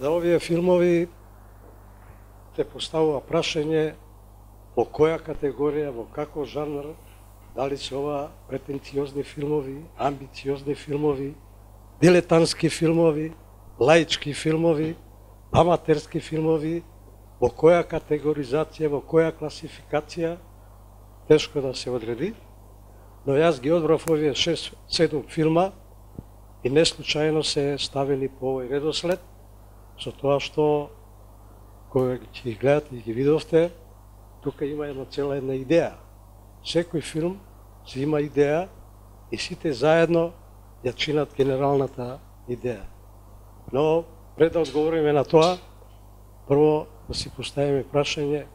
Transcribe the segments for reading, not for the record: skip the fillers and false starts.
За овие филмови те поставува прашање во која категорија, во каков жанр, дали се ова претенциозни филмови, амбициозни филмови, дилетантски филмови, лаички филмови, аматерски филмови, во која категоризација, во која класификација, тешко да се одреди, но јас ги одбрав овие 6-7 филма и не случајно се ставени по овој редослед, со тоа што кога ќе ги гледате и ги видовте, тука има цела една идеја. Секој филм си има идеја и сите заедно ја чинат генералната идеја. Но пред да одговориме на тоа, прво да си поставиме прашање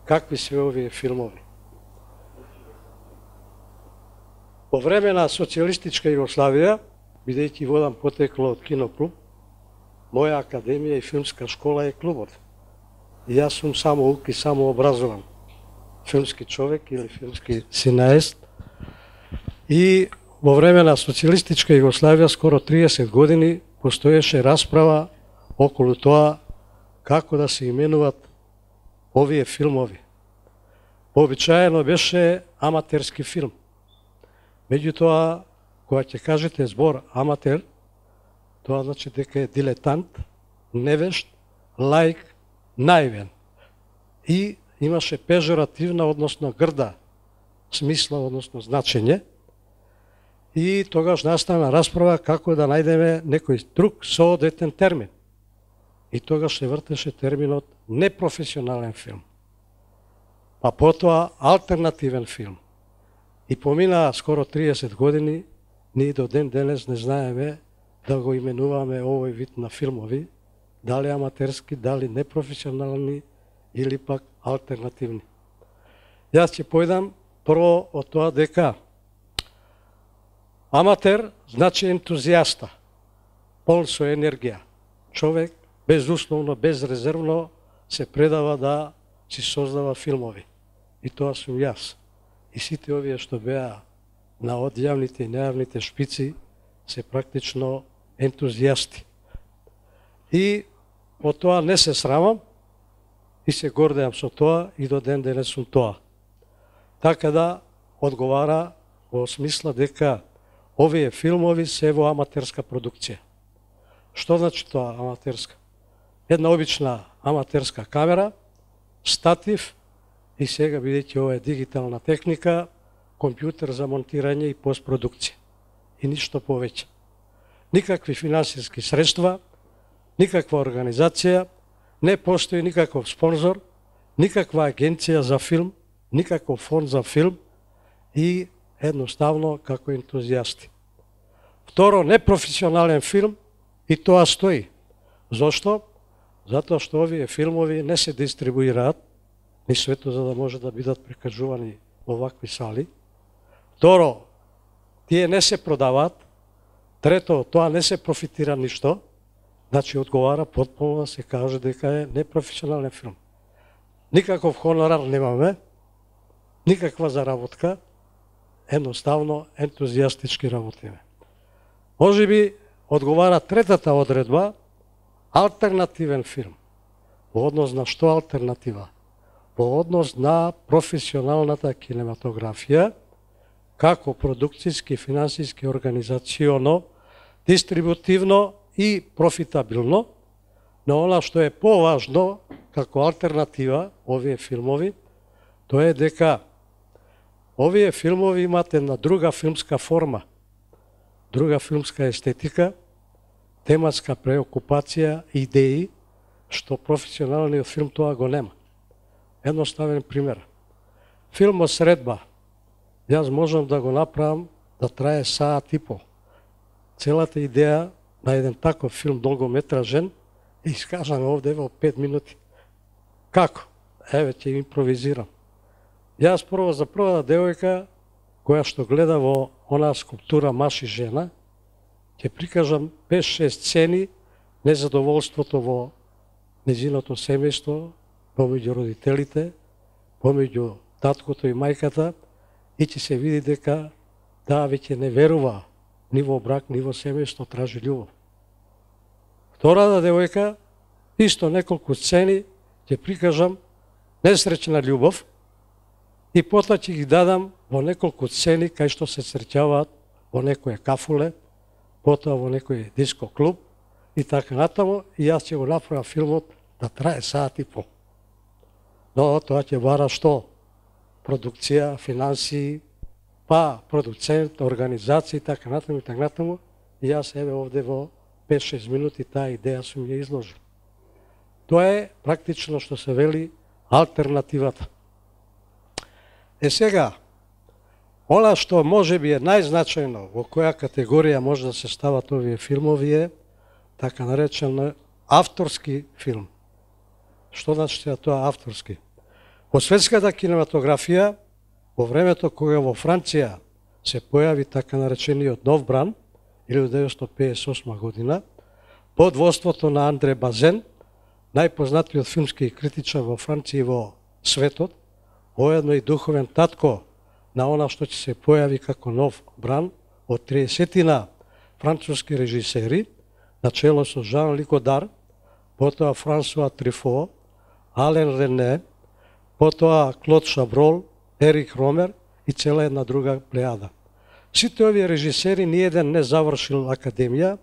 какви се овие филмови. По време на социјалистичка Југославија, бидејќи водам потекло од киноклуб, моја академија и филмска школа е клубот. И јас сум самоук и самообразован филмски човек или филмски сценарист. И во време на социјалистичка Југославија, скоро 30 години, постоеше расправа околу тоа како да се именуват овие филмови. Пообичаено беше аматерски филм. Меѓутоа, кога ќе кажете збор аматер, тоа значи дека е дилетант, невешт, лаик, наивен. И имаше пежоративна, односно грда смисла, односно значење. И тогаш настана расправа како да најдеме некој друг соодветен термин. И тогаш се вртеше терминот непрофесионален филм. А потоа алтернативен филм. И поминаа скоро 30 години, ние до ден денес не знаеме да го именуваме овој вид на филмови, дали аматерски, дали непрофесионални или пак алтернативни. Јас ќе појдам прво од тоа дека аматер значи ентузијаста, полн со енергија. Човек безусловно, безрезервно се предава да си создава филмови. И тоа сум јас. И сите овие што беа на одјавните и нејавните шпици се практично ентузијасти. И од тоа не се срамам и се гордеам со тоа и до ден денес сум тоа. Така да одговара во смисла дека овие филмови се во аматерска продукција. Што значи тоа аматерска? Една обична аматерска камера, статив и сега, бидејќи ова е дигитална техника, компјутер за монтирање и постпродукција. И ништо повеќе. Никакви финансиски средства, никаква организација, не постои никаков спонзор, никаква агенција за филм, никаков фонд за филм и едноставно како ентузијасти. Второ, непрофесионален филм и тоа стои. Зошто? Затоа што овие филмови не се дистрибуираат ни свето за да може да бидат прикажувани во вакви сали. Второ, тие не се продаваат. Трето, тоа не се профитира ништо. Значи, одговара потполно да се каже дека е непрофесионален филм. Никаков хонорар немаме, никаква заработка, едноставно ентузијастички работиме. Може би одговара третата одредба, алтернативен филм. Во однос на што алтернатива? Во однос на професионалната кинематографија, како продукцијски, финансиски, организационо, дистрибутивно и профитабилно, но она што е поважно како алтернатива овие филмови, тоа е дека овие филмови имат една друга филмска форма, друга филмска естетика, тематска преокупација, идеи, што професионалниот филм тоа го нема. Едноставен пример. Филмот Средба, јас можам да го направам да трае саат и пол. Целата идеја на еден таков филм долгометражен е искажана овде во 5 минути. Како? Еве ќе импровизирам. Јас прво за прва девојка која што гледа во онаа скулптура маж и жена, ќе прикажам 5-6 сцени незадоволството во нејзиното семејство, помеѓу родителите, помеѓу таткото и мајката, и ќе се види дека таа веќе не верува ни во брак, ни во семејство, тражи љубов. Втората девојка исто неколку сцени ќе прикажам несреќна љубов и потоа ќе ги дадам во неколку сцени кај што се среќаваат во некој кафуле, потоа во некој диско клуб и така натаму, и јас ќе го направам филмот да трае саат и пол. Но тоа ќе бара што? Продукција, финансии, па продуцент, организација и така натаму, и јас еве овде во 5-6 минути таа идеја сум ја изложил. Тоа е практично што се вели алтернативата. Сега, она што може би е најзначајно во која категорија може да се стават овие филмови е така наречен авторски филм. Што значи тоа авторски? Во светската кинематографија, во времето кога во Франција се појави така наречениот нов бран, 1958 година, под воството на Андре Базен, најпознатиот филмски критичар во Франција и во светот, воедно и духовен татко на она што ќе се појави како нов бран од 30-тина француски режисери, начело со Жан-Люк Годар, потоа Франсуа Трюфо, Ален Рене, потоа Клод Шаброл, Ерик Ромер и цела една друга плејада. Сите овие режисери ниеден не завршил академија,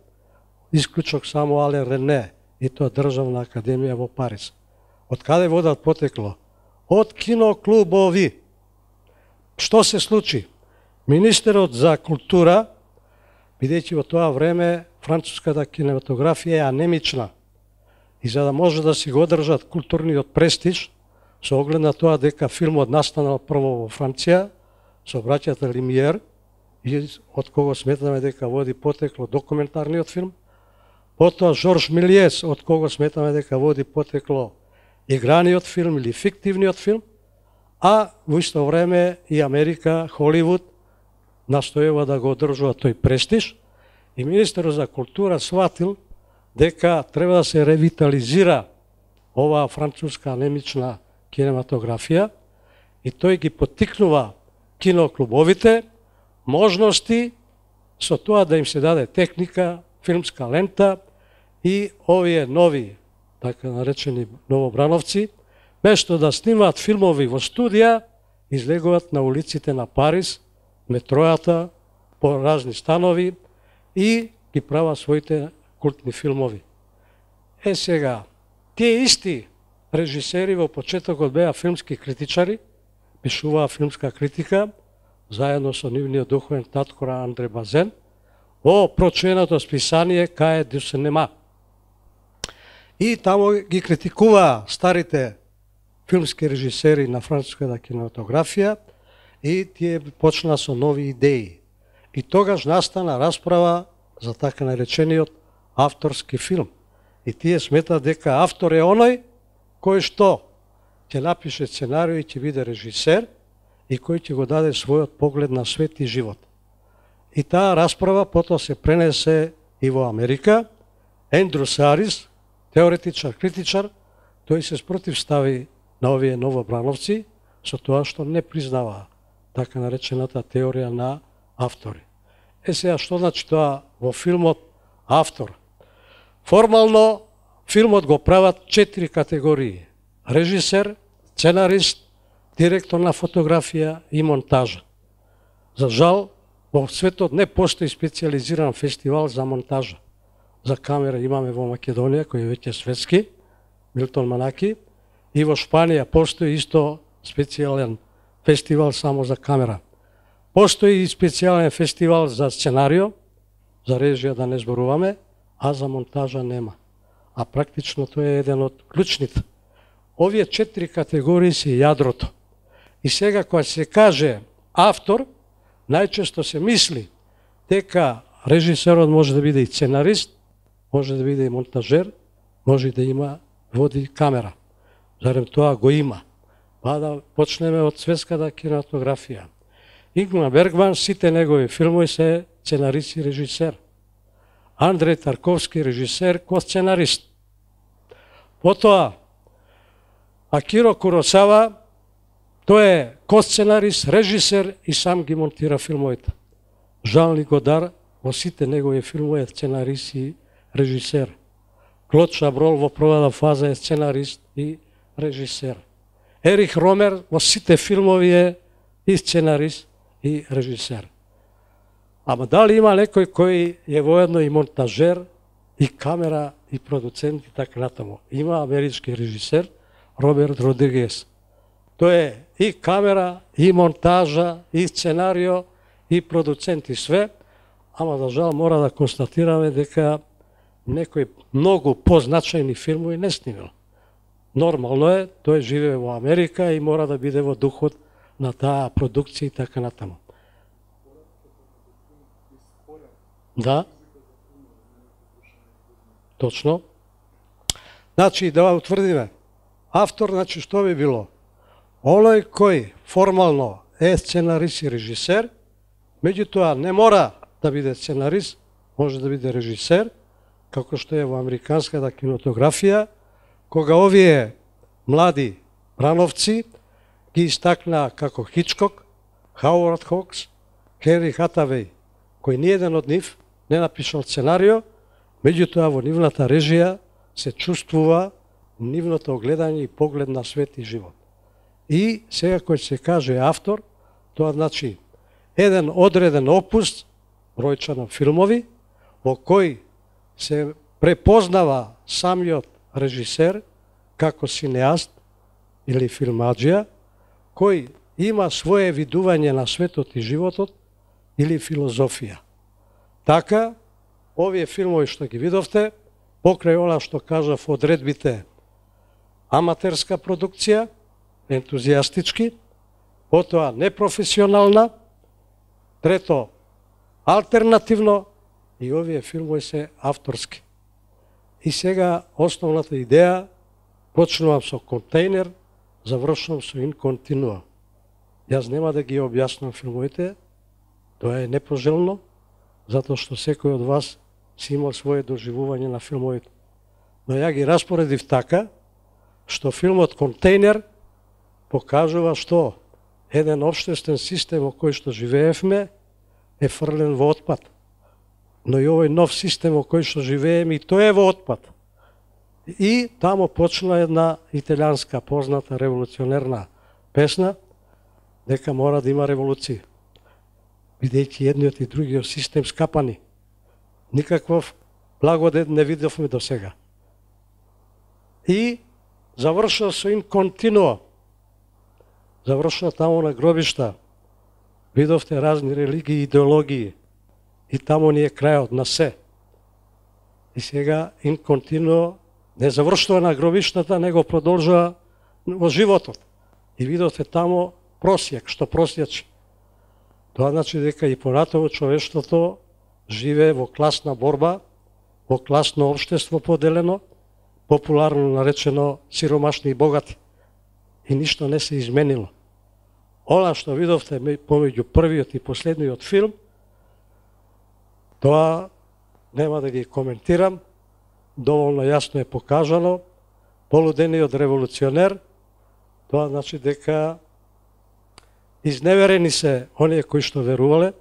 исклучок само Ален Рене, и тоа државна академија во Париз. Од каде водат потекло? Од киноклубови. Што се случи? Министерот за култура, бидејќи во тоа време француската кинематографија е анемична, и за да може да си го одржат културниот престиж, со оглед на тоа дека филмот настанал прво во Франција, со браќата Лимиер, и од кого сметаме дека води потекло документарниот филм, потоа Жорж Милиес, од кого сметаме дека води потекло играниот филм или фиктивниот филм, а во исто време и Америка, Холивуд, настојува да го одржува тој престиж, и министерот за култура сватил дека треба да се ревитализира оваа француска анемична кинематографија и тој ги поттикнува киноклубовите можности со тоа да им се даде техника, филмска лента и овие нови, така наречени новобрановци, место да снимаат филмови во студија, излегуваат на улиците на Париз, метројата, по разни станови и ги прават своите култни филмови. Сега, тие исти режисери во почетокот беа филмски критичари, пишуваа филмска критика, заедно со нивниот духовен татко Андре Базен, во прочуеното списание Каe du Cinéma. И таму ги критикуваа старите филмски режисери на француската кинематографија и тие почнаа со нови идеи. И тогаш настана расправа за така наречениот авторски филм. И тие сметаат дека автор е оној кој што ќе напише сценарио и ќе биде режисер и кој ќе го даде својот поглед на свет и живот. И таа расправа потоа се пренесе и во Америка. Ендрю Сарис, теоретичар, критичар, тој се спротивстави на овие новобрановци со тоа што не признаваа така наречената теорија на автори. Сега, што значи тоа во филмот автор? Формално, филмот го прават 4 категории. Режисер, сценарист, директор на фотографија и монтажа. За жал, во светот не постои специализиран фестивал за монтажа. За камера имаме во Македонија, кој е веќе светски, Милтон Манаки, и во Шпанија постои исто специјален фестивал само за камера. Постои и специјален фестивал за сценарио, за режија да не зборуваме, а за монтажа нема. А практично тоа е еден од клучните. Овие 4 категории се јадрото. И сега кога се каже автор, најчесто се мисли дека режисерот може да биде и сценарист, може да биде и монтажер, може да има води камера. Зарем тоа го има? Па да почнеме од светската кинематографија. Ингмар Бергман, сите негови филмови се сценарист и режисер. Андрей Тарковски, режисер, ко сценарист. Потоа, Акиро Куросава, тој е ко-сценарист, режисер и сам ги монтира филмовите. Жан-Люк Годар во сите негови филмови е сценарист и режисер. Клод Шаброл во првата фаза е сценарист и режисер. Ерих Ромер во сите филмови е и сценарист и режисер. Ама дали има некој кој е воедно и монтажер, и камера, и продуцент и така натаму? Има амерички режисер Роберт Родригес. Тој е и камера, и монтажа, и сценарио, и продуцент и све, ама за жал мора да констатираме дека некои многу позначајни филмови не снимил. Нормално е, тој живее во Америка и мора да биде во духот на таа продукција и така натаму. Да. Точно. Значи, да утврдиме, автор, значи, што би било? Оној кој формално е сценарист и режисер, меѓутоа не мора да биде сценарист, може да биде режисер, како што е во американската кинематографија, кога овие млади брановци ги истакна како Хичкок, Хауард Хокс, Хенри Хатавеј, кој ниеден од нив не напишал сценарио, меѓутоа во нивната режија се чувствува нивното огледање и поглед на свет и живот. И сега кој се каже автор, тоа значи еден одреден опус, бројчано филмови, во кој се препознава самиот режисер како синеаст или филмаджија, кој има свое видување на светот и животот или филозофија. Така, овие филмови што ги видовте, покрај она што кажав одредбите аматерска продукција, ентузијастички, потоа непрофесионална, трето алтернативно и овие филмови се авторски. И сега основната идеја, почнувам со Контейнер, завршувам со In Continua. Јас нема да ги објаснам филмовите, тоа е непожелно, затоа што секој од вас си имал своje доживување на филмовите. Но ја ги распоредив така, што филмот Контейнер покажува што еден општествен систем во кој што живеевме е фрлен во отпад. Но и овој нов систем во кој што живееме и тој е во отпад. И тамо почна една италијанска позната револуционерна песна дека мора да има револуција. Бидејќи едниот и другиот систем скапани. Никаков благодет не видовме до сега. И завршува со In Continua. Завршува тамо на гробишта. Видовте разни религии и идеологии. И тамо ни е крајот на се. И сега In Continua не завршува на гробиштата, него продолжува во животот. И видовте тамо просјак, што просјачи. Тоа значи дека и понатаму човештвото живее во класна борба, во класно општество поделено, популарно наречено сиромашни и богати. И ништо не се изменило. Она што видовте помеѓу првиот и последниот филм, тоа нема да ги коментирам, доволно јасно е покажано, полудениот револуционер, тоа значи дека изневерени се оние кои што верувале,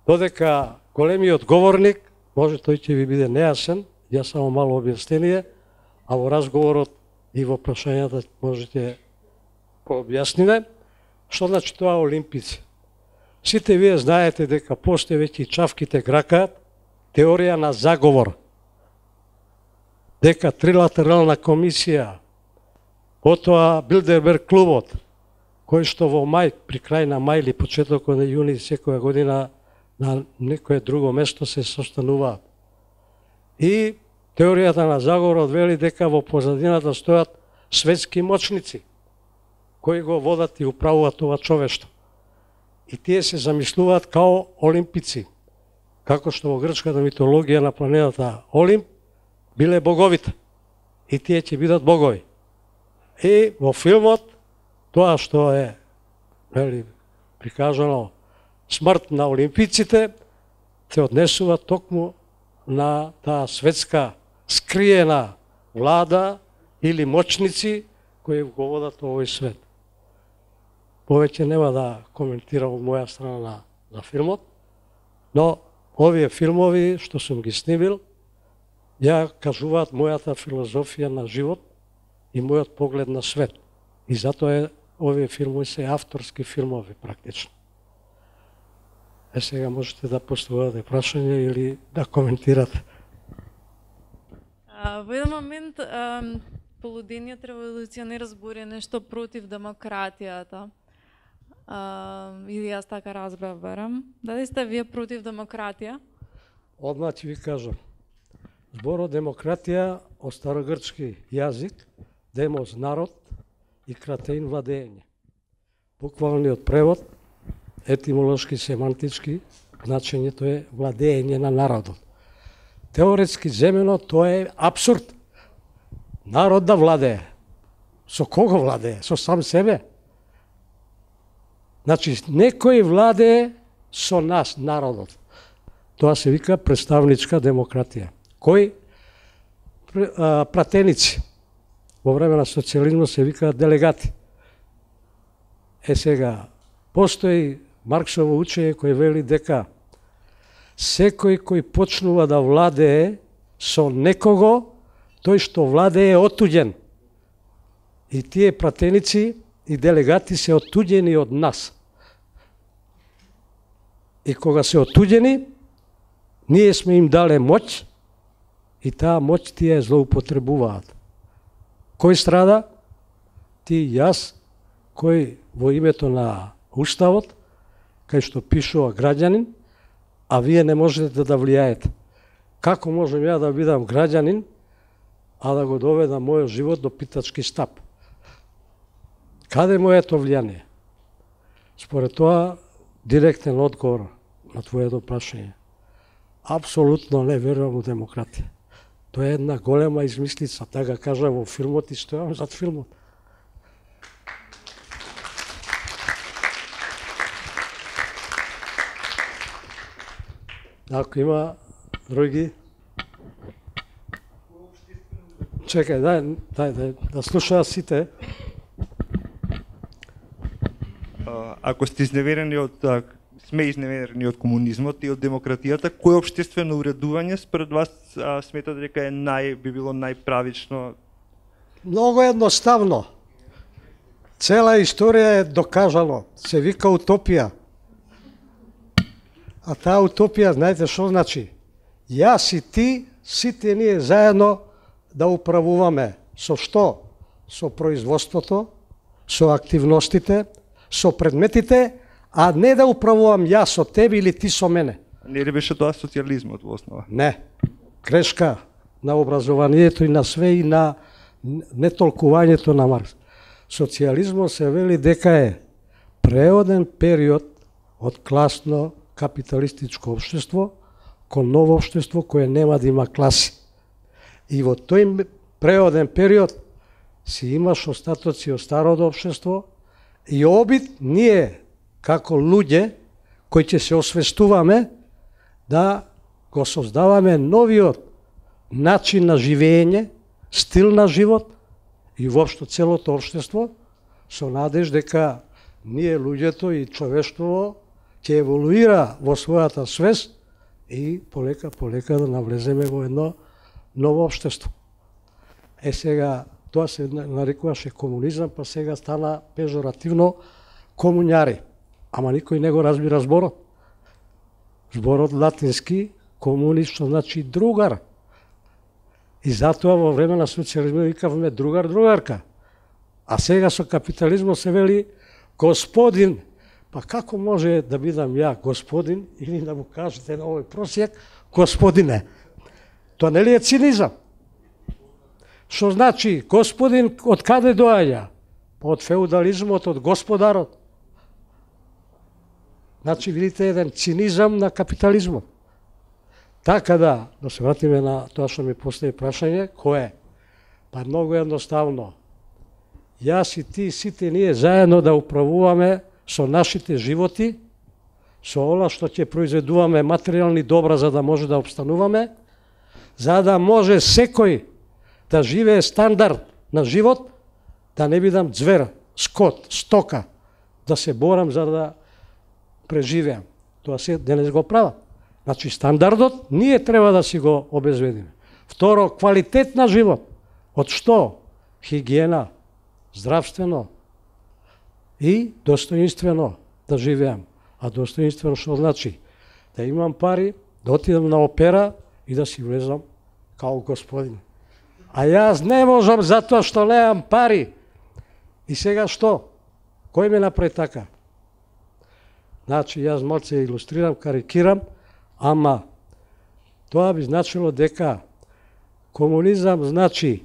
додека големиот говорник, може тој ќе ви биде нејасен, јас само мало објаснение, а во разговорот и во прашањата можете пообјасниме, што значи тоа олимпици. Сите вие знаете дека постои веќе чавките гракаат теорија на заговор, дека трилатерална комисија, потоа Билдерберг клубот, кој што во мај, при крај на мај или почетокот на јуни секоја година на некое друго место се состануваат. И теоријата на заговорот вели дека во позадината стојат светски мочници, кои го водат и управуваат ова човештво. И тие се замислуваат као олимпици, како што во грчката митологија на планетата Олимп биле боговите. И тие ќе бидат богови. И во филмот, тоа што е прикажано смрт на олимпиците, се однесува токму на таа светска скриена влада или мочници кои го водат овој свет. Повеќе нема да коментирам од моја страна на филмот, но овие филмови што сум ги снимил, ја кажуваат мојата филозофија на живот и мојот поглед на свет. И затоа овие филмови се авторски филмови практично. Сега можете да поставувате прашање или да коментирате. Во еден момент полудениот револуционер збори нешто против демократијата. Или јас така разбрав, барам. Дали сте вие против демократија? Одма ќе ви кажам. Зборот демократија од старогрчки јазик, демос народ и кратеин владење. Буквалниот превод, етимолошки, семантички, значењето е владење на народот. Теоретски земено тоа е апсурд. Народ да владее. Со кого владее? Со сам себе? Значи, некој владее со нас, народот. Тоа се вика представничка демократија. Кои? Пратеници. Во време на социјализмот се викаат делегати. Сега, постои Марксово учење кој вели дека секој кој почнува да владее со некого, тој што владее е отуѓен. И тие пратеници и делегати се отуѓени од нас. И кога се отуѓени, ние сме им дале моќ и таа моќ тие ја злоупотребуваат. Кој страда? Ти и јас, кој во името на Уставот, кај што пишува граѓанин, а вие не можете да влијаете. Како можем ја да бидам граѓанин, а да го доведам мојот живот до питачки стап? Каде моето влијание? Според тоа, директен одговор на твоето прашање. Апсолутно не верувам во демократија. Тоа е една голема измислица, така кажа во филмот и стојам зад филмот. Ако има други... Чекај, дај, да слушаат сите. Ако сте изневерени сме изневерени од комунизмот и од демократијата, кој општествено уредување според вас сметате дека би било најправично? Многу едноставно. Цела историја е докажано. Се вика утопија. А таа утопија, знаете што значи? Јас и ти, сите ние заедно да управуваме. Со што? Со производството, со активностите, со предметите, а не да управувам јас со тебе или ти со мене. Не ли беше тоа социјализмот во основа? Не. Грешка на образованието и на све и на нетолкувањето на Маркс. Социјализмот се вели дека е преоден период од класно капиталистичко општество кон ново општество кое нема да има класи. И во тој преоден период си имаш остатоци од старото општество и обид ние како луѓе кои ќе се освестуваме да го создаваме новиот начин на живење, стил на живот и воопшто целото општество со надеж дека ние луѓето и човештво ќе еволуира во својата свест и полека да навлеземе во едно ново општество. Сега тоа се нарекуваше комунизам, па сега стана пежоративно комуњари. Ама никој не го разбира зборот. Зборот латински комуни, што значи другар. И затоа во време на социјализмот викавме другар, другарка. А сега со капитализмот се вели господин. Па како може да бидам ја господин или да му кажете на овој просјак господине? Тоа нели е цинизам? Што значи господин од каде доаѓа? Од феудализмот, од господарот. Значи видите еден цинизам на капитализмот. Така да се вратиме на тоа што ми постави прашање, кое? Па многу едноставно. Јас и ти, сите ние заедно да управуваме со нашите животи, со оно што ќе произведуваме материјални добра за да може да обстануваме, за да може секој да живее стандард на живот, да не бидам ѕвер, скот, стока, да се борам за да преживеам. Тоа се денес го прават. Значи, стандардот ние треба да си го обезведиме. Второ, квалитет на живот. Од што? Хигиена, здравствено и достоинствено да живеам. А достоинствено што значи? Да имам пари, да отидам на опера и да си влезам као господин. А јас не можам затоа што немам пари. И сега што? Кој ме направи така? Значи, јас малце илустрирам, карикирам, ама тоа би значило дека комунизам значи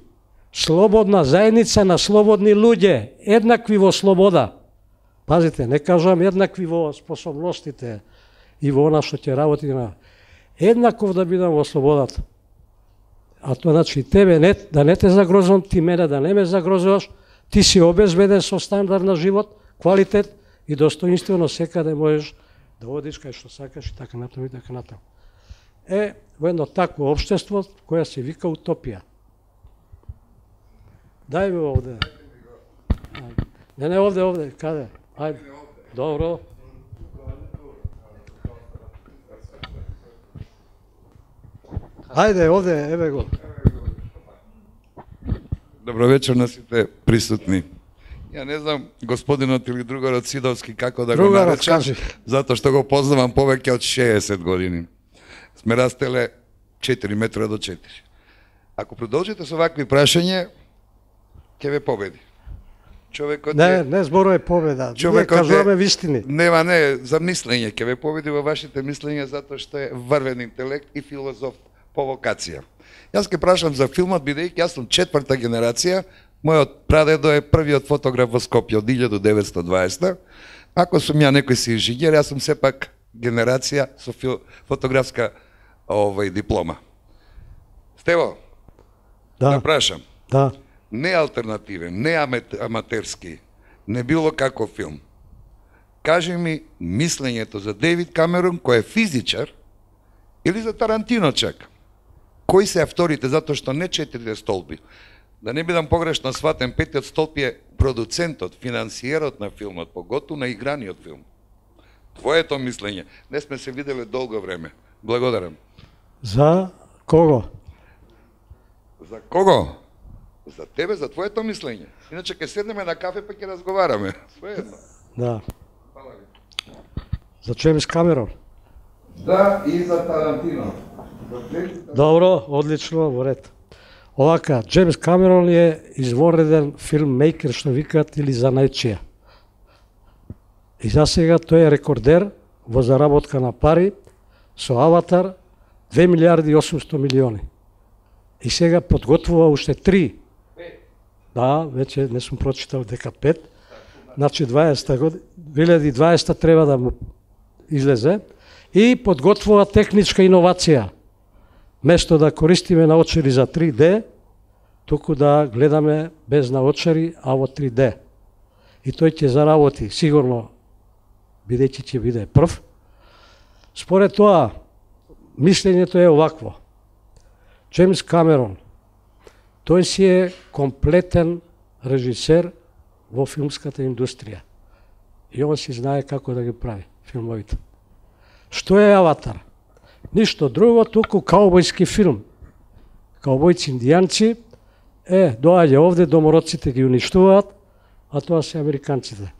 слободна заедница на слободни луѓе, еднакви во слобода. Пазите, не кажам еднакви во способностите и во она што ќе работи на еднаков да бидам во слободата. А тоа значи тебе да не те загрозам, ти мене да не ме загрозуваш, ти си обезбеден со стандард на живот, квалитет и достоинствено секаде можеш да одиш кај што сакаш и така натаму и така натаму. Во едно такво општество која се вика утопија. Дај ми овде. Не, овде, каде? Ајде. Добро. Ајде, овде, еве го. Добро вечер на сите присутни. Ја не знам господинот или другарот Сидовски како да го наречам, затоа што го познавам повеќе од 60 години. Сме растеле 4 метра до 4. Ако продолжите со вакви прашања, ќе ве победи. Човекот не зборува победа, ние кажуваме вистини. Нема, за мислење, ќе ве победи во вашите мислења затоа што е врвен интелект и филозоф по вокација. Јас ке прашам за филмот, бидејќи јас сум 4-та генерација, мојот прадедо е првиот фотограф во Скопје од 1920. Ако сум ја некој си инженер, јас сум сепак генерација со фотографска диплома. Стево, да прашам. Да. Не алтернативен, не аматерски, не било каков филм. Кажи ми мислењето за Дейвид Камерон, кој е физичар, или за Тарантино чак. Кои се авторите, затоа што не 4 столби. Да не бидам погрешно сватен, 5-тиот столб е продуцентот, финансиерот на филмот, поготу на играниот филм. Твоето мислење. Не сме се виделе долго време. Благодарам. За кого? За кого? За тебе, за твоето мислење. Иначе ќе седнеме на кафе па ќе разговараме. Своедно. Да. Фала ви. За Джеймс Камерон? Да, и за Тарантино. Добро, одлично, во ред. Овака, Джеймс Камерон е извореден филммейкер, што викаат, или занајчија. И за сега тој е рекордер во заработка на пари со Аватар 2 милиарди и 800 милиони. И сега подготвува уште 3. Да, веќе не сум прочитал дека 5. Значи 2020 треба да му излезе. И подготвува техничка иновација. Место да користиме наочари за 3D, туку да гледаме без наочари, а во 3D. И тој ќе заработи, сигурно, бидејќи ќе биде прв. Според тоа, мислењето е овакво. Джеймс Камерон, тој си е комплетен режисер во филмската индустрија. И он си знае како да ги прави филмовите. Што е Аватар? Ништо друго, туку каубојски филм. Каубојци индијанци, доаѓа овде, домороците ги уништуваат, а тоа се американците.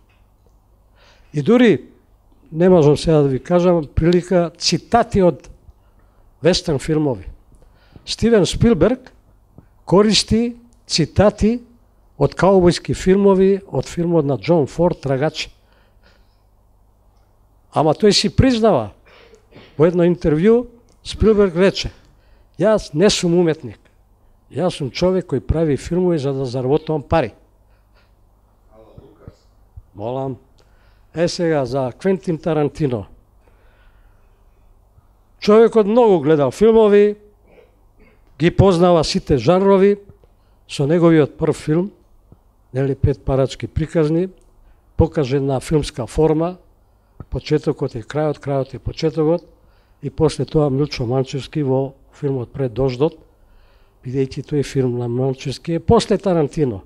И дури, не можам сега да ви кажам, прилика цитати од вестерн филмови. Стивен Спилберг користи цитати од каубојски филмови, од филмот на Џон Форд, Трагачи. Ама тој си признава, во едно интервју, Спилберг рече, јас не сум уметник, јас сум човек кој прави филмови за да заработувам пари. Молам. Сега за Квентин Тарантино. Човекот многу гледал филмови, ги познава сите жанрови, со неговиот прв филм, нели 5 парачки приказни, покажен на филмска форма, почетокот е крајот, крајот е почетокот, и после тоа Милчо Манчевски во филмот Пред дождот, бидејќи тој филм на Манчевски е после Тарантино.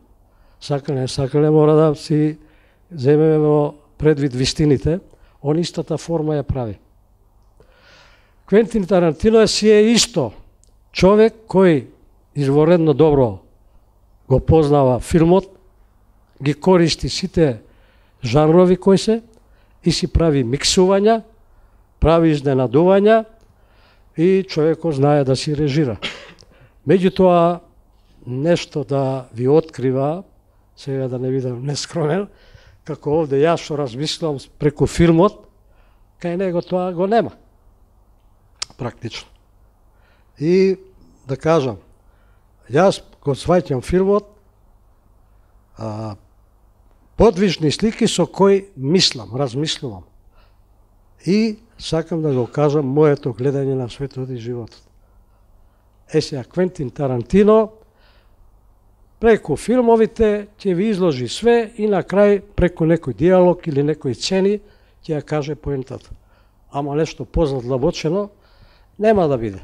Сакале, мора да си земеме во предвид вистините, он истата форма ја прави. Квентин Тарантино си е исто. човек кој изворедно добро го познава филмот, ги користи сите жанрови кои се и си прави миксувања, прави изненадувања и човекот знае да си режира. Меѓутоа, нешто да ви открива, сега да не бидам нескромен, како овде јас што размислувам преку филмот, кај него тоа го нема. Практично. И да кажам, јас го сваќам филмот, подвижни слики со кои мислам, размислувам. И сакам да го кажам моето гледање на светот и животот. Сега Квентин Тарантино преку филмовите ќе ви изложи све и на крај преку некој диалог или некои сцени ќе ја каже поентата. Ама нешто позадлабочено нема да биде.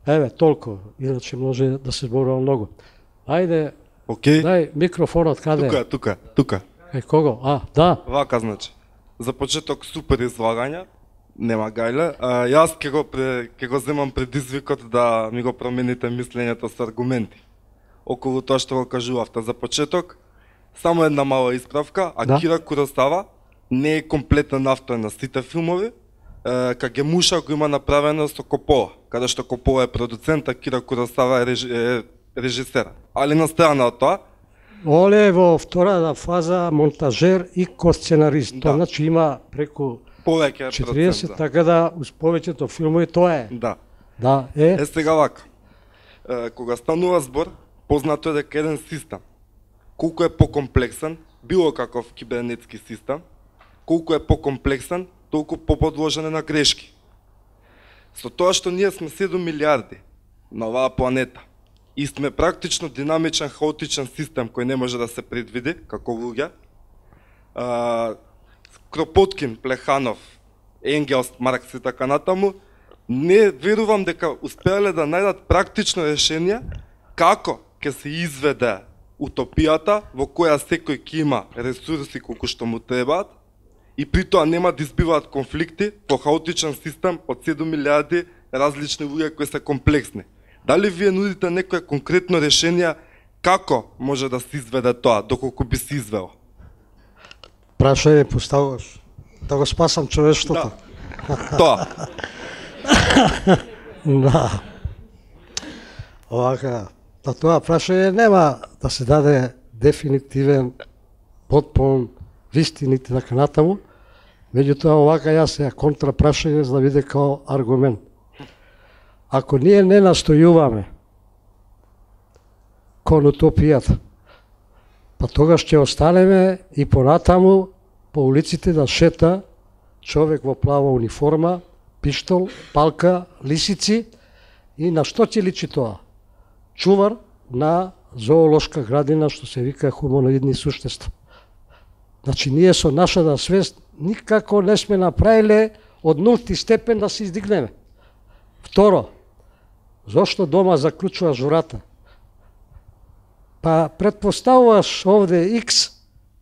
Еве, толку, иначе може да се зборува многу. Ајде, Океј. дај микрофонот каде? Тука. Е, кого? Да. Вака значи. За почеток супер излагање, нема гајле. Јас ќе го земам предизвикот да ми го промените мислењето со аргументи. Околу тоа што го кажувавте за почеток, само една мала исправка, Акира Куросава не е комплетен автор на сите филмови. Кагемуша го има направено со Копола, каде што Копола е продуцент, Акира Куросава е режисер. Али на страна од тоа, Оле е во втората фаза монтажер и косценарист. Да. Тоа значи има преку повеќе е 40, процент. така да уз повеќето филмови тоа е. Да. Да, е. Е сега вака. Кога станува збор, познато е дека еден систем, колку е покомплексен, било каков кибернетски систем, колку е покомплексен, толку поподложен е на грешки. Со тоа што ние сме 7 милиарди на оваа планета и сме практично динамичен, хаотичен систем кој не може да се предвиди, како луѓе, Кропоткин, Плеханов, Енгелс, Маркс и така натаму, не верувам дека успеале да најдат практично решение како ќе се изведе утопијата во која секој ќе има ресурси колку што му требаат и при тоа нема да избиваат конфликти во хаотичен систем од 7 милиарди различни луѓе кои се комплексни. Дали вие нудите некое конкретно решение како може да се изведе тоа, доколку би се извело? Прашање поставуваш. Да го спасам човештвото. Тоа. Да. Овака, на тоа прашање нема да се даде дефинитивен потпун вистините така натаму. Меѓутоа овака јас се контра прашање за да биде као аргумент. Ако ние не настојуваме кон утопијата, па тогаш ќе останеме и понатаму по улиците да шета човек во плава униформа, пиштол, палка, лисици и на што ќе личи тоа? Чувар на зоолошка градина што се вика хуманоидни суштества. Значи ние со нашата свест никако не сме направиле од нулти степен да се издигнеме. Второ, зошто дома заклучуваш врата? Па предпоставуваш овде X,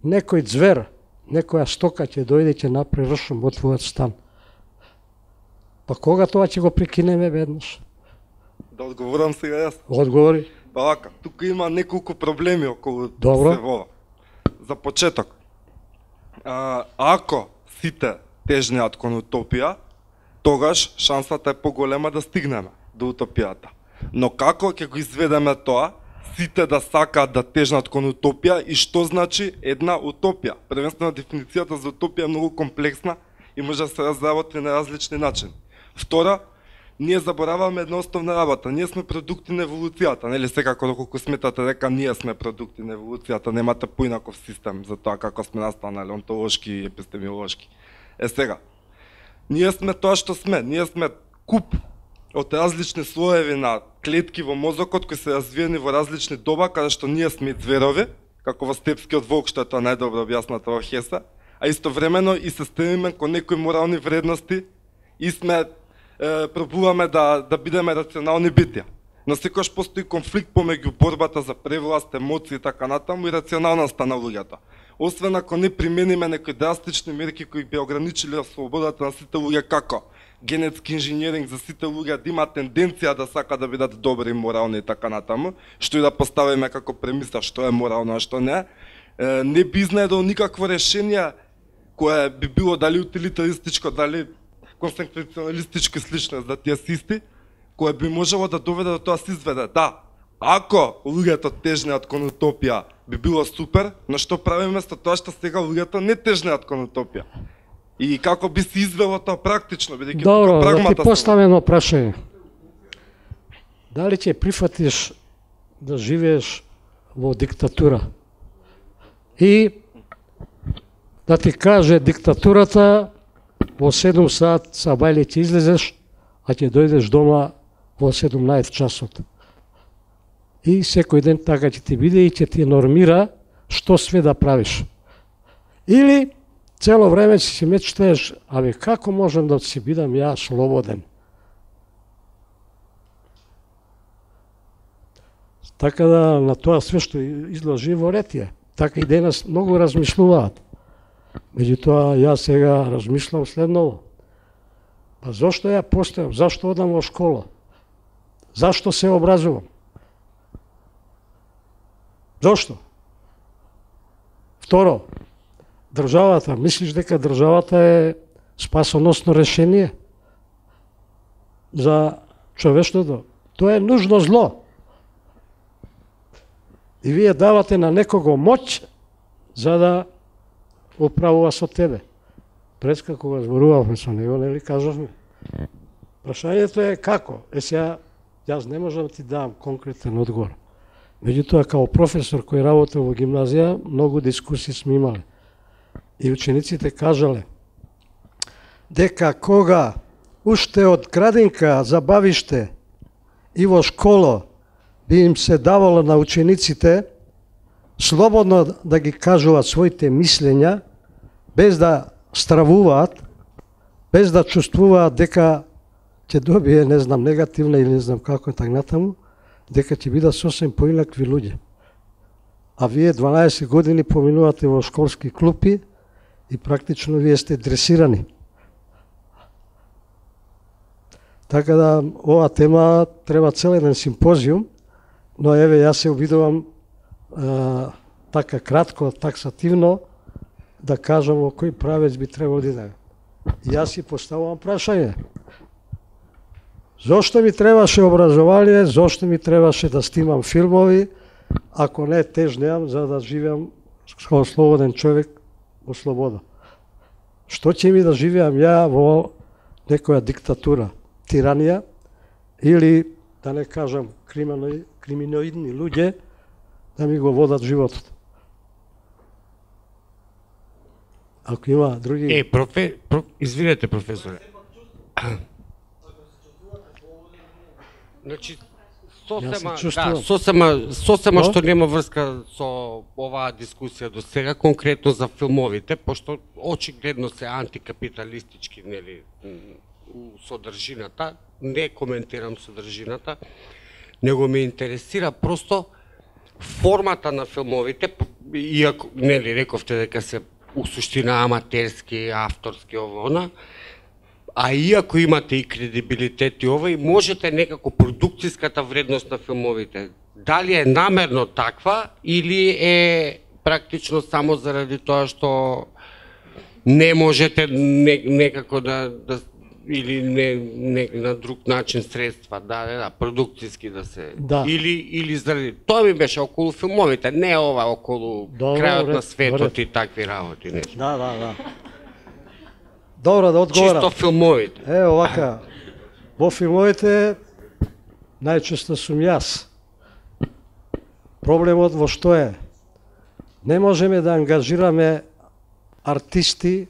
некој звер, некоја стока ќе дојде ќе направи ршум во твојот стан. Па кога тоа ќе го прекинеме веднаш? Да одговорам сега јас. Одговори. Па вака, тука има неколку проблеми околу Добро. се ова. За почеток, ако сите тежнеат кон утопија, тогаш шансата е поголема да стигнеме до утопијата. Но како ќе го изведеме тоа, сите да сакаат да тежнат кон утопија и што значи една утопија? Првенствено дефиницијата за утопија е многу комплексна и може да се разработи на различни начини. Втора, ние забораваме една основна работа. Ние сме продукти на еволуцијата, нели секако доколку сметате дека ние сме продукти на еволуцијата, немате поинаков систем за тоа како сме настанали, онтолошки и епистемиолошки. Сега, ние сме тоа што сме, ние сме куп од различни слоеви на клетки во мозокот кои се развиени во различни доба, каде што ние сме зверови, како во степскиот волк, што е тоа најдобро објаснато во Хеса, а истовремено и се стремиме кон некои морални вредности и сме пробуваме да бидеме рационални битја. Но секогаш постои конфликт помеѓу борбата за превласт, емоции и така натаму и рационалноста на луѓето. Освен ако не примениме некои драстични мерки кои би ограничиле слободата на сите луѓе, како генетски инженеринг за сите луѓе да имаат тенденција да сакаат да бидат добри, морални и така натаму, што и да поставиме како премиса што е морално, а што не, не би знаедол никакво решение кое би било дали утилитаристичко, дали конституционалистичко слично за тие систи, кое би можело да доведе до тоа се изведе. Да, ако луѓето тежнеат кон утопија, би било супер, но што правиме со тоа што сега луѓето не тежнеат кон утопија? И како би се извело тоа практично, бидејќи Добро, да ти прагмата поставам едно прашање. Дали ќе прифатиш да живееш во диктатура? И да ти каже диктатурата во 7 сат са бајле ќе излезеш, а ќе дојдеш дома во 17 часот. И секој ден така ќе ти биде и ќе ти нормира што све да правиш. Или цело време си мечтаеш, абе како можам да си бидам ја слободен? Така да на тоа све што изложи во ред е. Така и денес многу размислуваат. Меѓутоа, јас сега размислам следново. Па зошто ја постојам? Зашто одам во школа? Зашто се образувам? Зошто? Второ, државата, мислиш дека државата е спасоносно решение за човечното? Тоа е нужно зло. И вие давате на некого моќ за да управува со тебе. Преска кога зборувавме со него, нели кажавме. Прашањето е како? Сега, јас не можам да ти дам конкретен одговор. Меѓутоа, као професор кој работел во гимназија, многу дискусии сме имали. И учениците кажале дека кога уште од градинка за бавиште и во школа би им се давало на учениците слободно да ги кажуваат своите мислења, без да стравуваат, без да чувствуваат дека ќе добие, не знам, негативна или не знам како така натаму, дека ќе бидат сосем поинакви луѓе. А вие 12 години поминувате во школски клупи и практично вие сте дресирани. Така да, ова тема треба цел еден симпозиум, но еве јас се обидувам така кратко, таксативно, да кажам во кој правец би требало да идеме. Јас си поставувам прашање. Зошто ми требаше образование, зошто ми требаше да снимам филмови, ако не тежнеам за да живеам како слободен човек во слобода? Што ќе ми да живеам ја во некоја диктатура, тиранија, или, да не кажам, криминоидни луѓе да ми го водат животот? Ако има други... Извинете, професоре. Значи, сосема што нема врска со оваа дискусија до сега, конкретно за филмовите, пошто очигледно се антикапиталистички, нели, содржината, не коментирам содржината, него ме интересира просто формата на филмовите, иако, нели, рековте дека се у суштина аматерски, авторски, ово, а иако имате и кредибилитет и ова, и можете некако продукцијската вредност на филмовите, дали е намерно таква или е практично само заради тоа што не можете некако да или не на друг начин средства, да, продукцијски да се, да. Или заради, тоа ми беше околу филмовите, не ова околу крајот на светот и такви работи, нешто. Да. Добро, да одговорам. Чисто филмовите. Овака, во филмовите најчесто сум јас. Проблемот во што е? Не можеме да ангажираме артисти,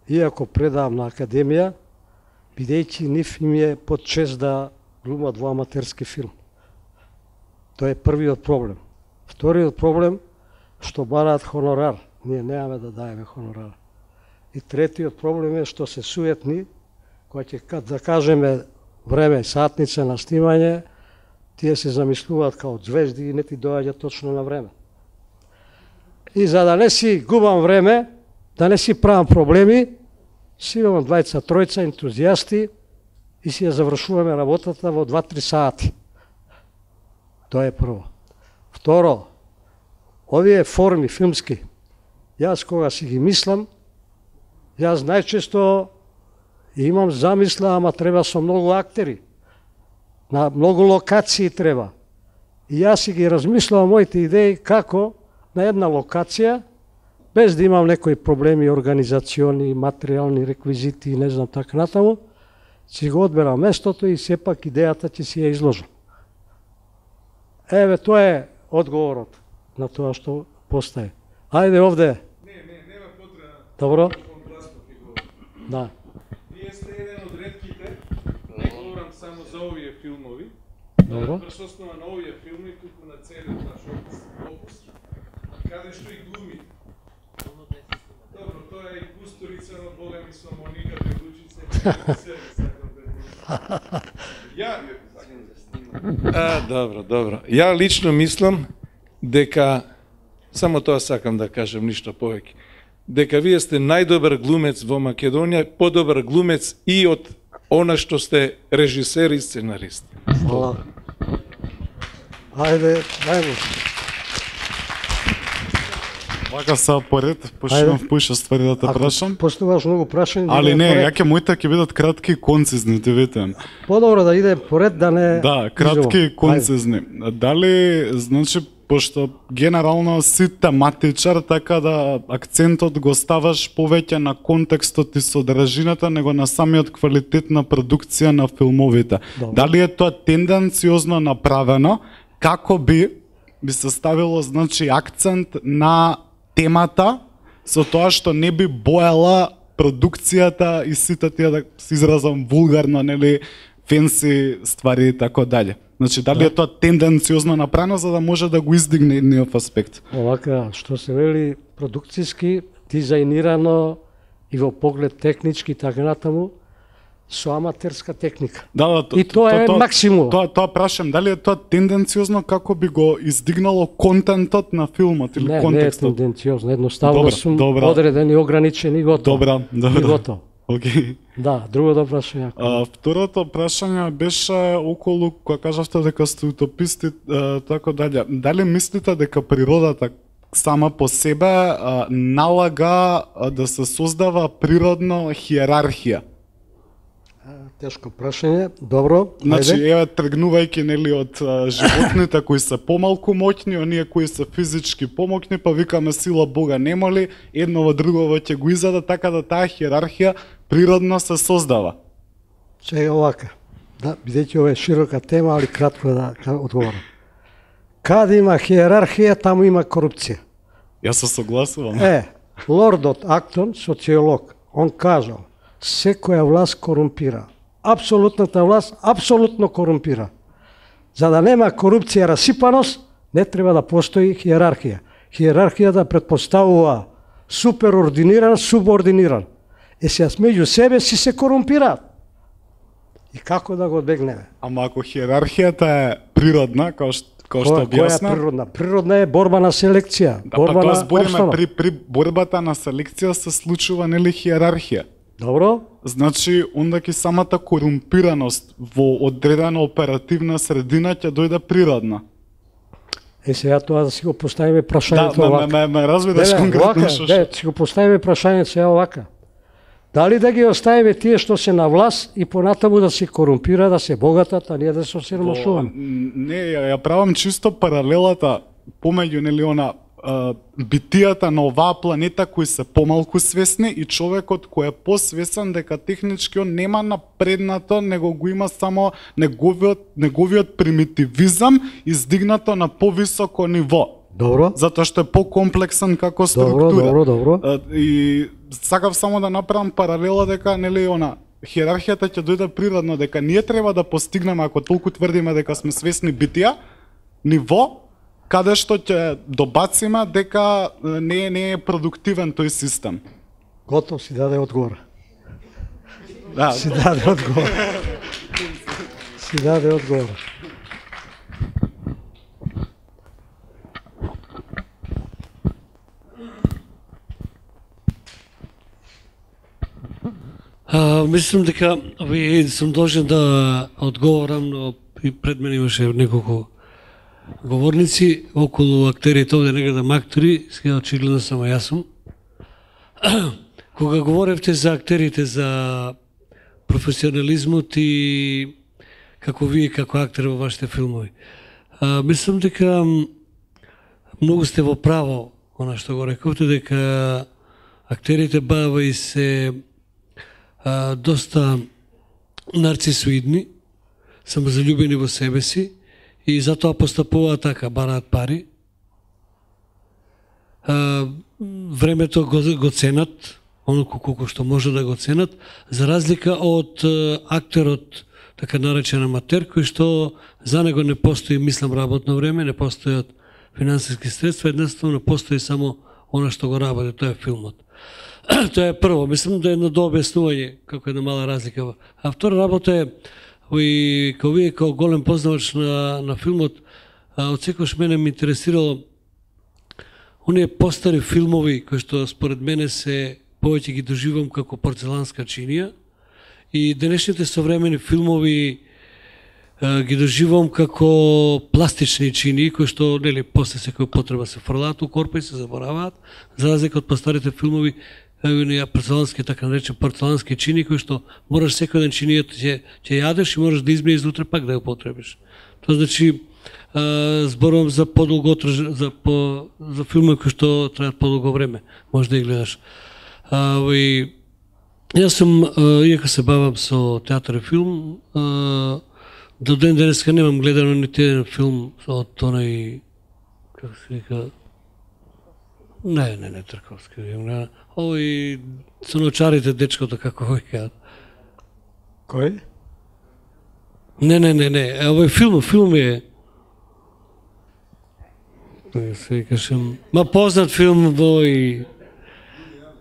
иако предавам на академија, бидејќи нив им е под чест да глумат во аматерски филм. Тоа е првиот проблем. Вториот проблем, што бараат хонорар. Ние немаме да даеме хонорар. И третиот проблем е што се суетни, кога ќе да кажеме време, сатница на снимање, тие се замислуваат као звезди и не ти доаѓа точно на време. И за да не си губам време, да не си правам проблеми, Си имам двајца, тројца ентузијасти и си ја завршуваме работата во 2-3 сати. Тоа е прво. Второ, овие форми филмски, јас кога си ги мислам, јас најчесто имам замисла, ама треба со многу актери. На многу локации треба. И јас си ги размислувам моите идеи како на една локација, без да имам некои проблеми организациони, материјални реквизити и не знам така натаму, си го одберам местото и сепак идејата ќе си ја изложам. Еве, тоа е одговорот на тоа што постае. Ајде овде. Нема потреба. Добро? Гласно ќе говори. Да. Вие сте еден од ретките, не говорам само за овие филмови, Добро. врз основа на овие филми, туку на целиот наш опус, каде што и глуми. Добро, тоа е и Кустурица, но Бога ми со Моника Белучица, добро. Ја лично мислам дека, само тоа сакам да кажем, ништо повеќе, дека вие сте најдобар глумец во Македонија, подобар глумец и од она што сте режисер и сценарист. Фала. Ајде, дај Вака са поред, почнувам поише ствари да те прашам. Постуваш многу прашања. Али не, ја моите ќе бидат кратки и концизни, ти ветам. Подобро да иде поред, да не... Да, кратки и концизни. Дали, значи, пошто генерално си тематичар, така да акцентот го ставаш повеќе на контекстот и содржината, него на самиот квалитет на продукција на филмовите. Добре. Дали е тоа тенденциозно направено, како би се ставило, значи, акцент на темата, со тоа што не би боела продукцијата и сите тие, да се изразам вулгарно, нели, фенси ствари и така дале. Значи, дали е тоа тенденциозно направено за да може да го издигне едниот аспект? Овака, што се вели продукцијски, дизајнирано и во поглед технички, така натаму, со аматерска техника. Да, и тоа е максимум. Тоа прашам, дали е тоа тенденциозно како би го издигнало контентот на филмот или контекстот? Не е тенденциозно, едноставно сум одредени, ограничени и готово. Добра. И готово. Okay. Да, другото прашање. Второто прашање беше околу, кога кажавте дека сте утописти, така дале. Дали мислите дека природата сама по себе налага да се создава природно хиерархија? Тешко прашање, добро. Значи, еве тргнувајќи, нели, од животните кои се помалку моќни, оние кои се физички помоќни, па викаме сила Бога нема ли, едно во друго ќе го изаде, така да таа хиерархија природно се создава. Сега овака, да, бидејќи ова е широка тема, али кратко да одговорам. Каде има хиерархија, таму има корупција. Јас се согласувам. Лордот Актон, социолог, он кажал, секоја власт корумпира. Апсолутната власт апсолутно корумпира. За да нема корупција, расипаност, не треба да постои хиерархија. Хиерархијата предпоставува суперординиран, субординиран. Сега меѓу себе си се корумпираат. И како да го одбегнеме? Ама ако хиерархијата е природна, као што објасна... Која е природна? Природна е борба на селекција. Борба на обстанок. При борбата на селекција се случува, нели, хиерархија. Добро. Значи, ондаки самата корумпираност во одредена оперативна средина ќе дојде природна. Сега тоа да си го поставиме прашањето овака. Да, ме разбираш конкретно што. Да, си го поставиме прашањето сега овака. Дали да ги оставиме тие што се на власт и понатаму да се корумпира, да се богатат, а ние да се осиромашуваме? Не, ја правам чисто паралелата помеѓу, нели, она битијата на оваа планета кои се помалку свесни и човекот кој е посвесен дека технички он нема напреднато, него го има само неговиот примитивизам издигнато на повисоко ниво. Добро. Затоа што е покомплексен како структура. Добро. И сакав само да направам паралела дека, нели, она хиерархијата ќе дојде природно, дека ние треба да постигнеме, ако толку тврдиме дека сме свесни битија, ниво каде што ќе добациме дека не е продуктивен тој систем. Готов си даде одговор. Да. Си даде одговор. Си даде одговор. Мислам дека сум должен да одговорам, но и пред мене имаше неколку говорници околу актерите, овде не гледам актери, сега очигледно само јас сум. Кога говоревте за актерите, за професионализмот и како вие како актер во вашите филмови, мислам дека многу сте во право, она што го рековте, дека актерите бава и се доста нарцисоидни, самозалюбени во себе си и затоа постапуваат така, бараат пари. Времето го ценат, оноко колку што може да го ценат, за разлика од актерот, така наречен аматер, кој што за него не постои, мислам, работно време, не постојат финансиски средства, едноставно постои само она што го работи, тоа е филмот. Тоа е прво, мислам да е едно до објаснување, како една мала разлика. А втора работа е, као вие као голем познавач на филмот, од секојаш мене ме интересирало оние постари филмови кои што според мене се повеќе ги доживам како порцеланска чинија и денешните современи филмови ги доживам како пластични чинии кои што нели после секоја потреба се фрлаат у корпа и се забораваат, за разлика од постарите филмови порцелански, така наречен порцелански чинии кои што мораш секој ден чинијата ќе јадеш и можеш да измиеш утре пак да ја употребиш. Тоа значи зборувам за за филми кои што траат подолго време, може да ги гледаш. Јас сум, иако се бавам со театар и филм, до ден денеска немам гледано нити еден филм од тонај, како се вика, не Тарковски, овој со ночарите дечкото, како го кажат. Кој? Не, овој филм е, се викашем, познат филм вој,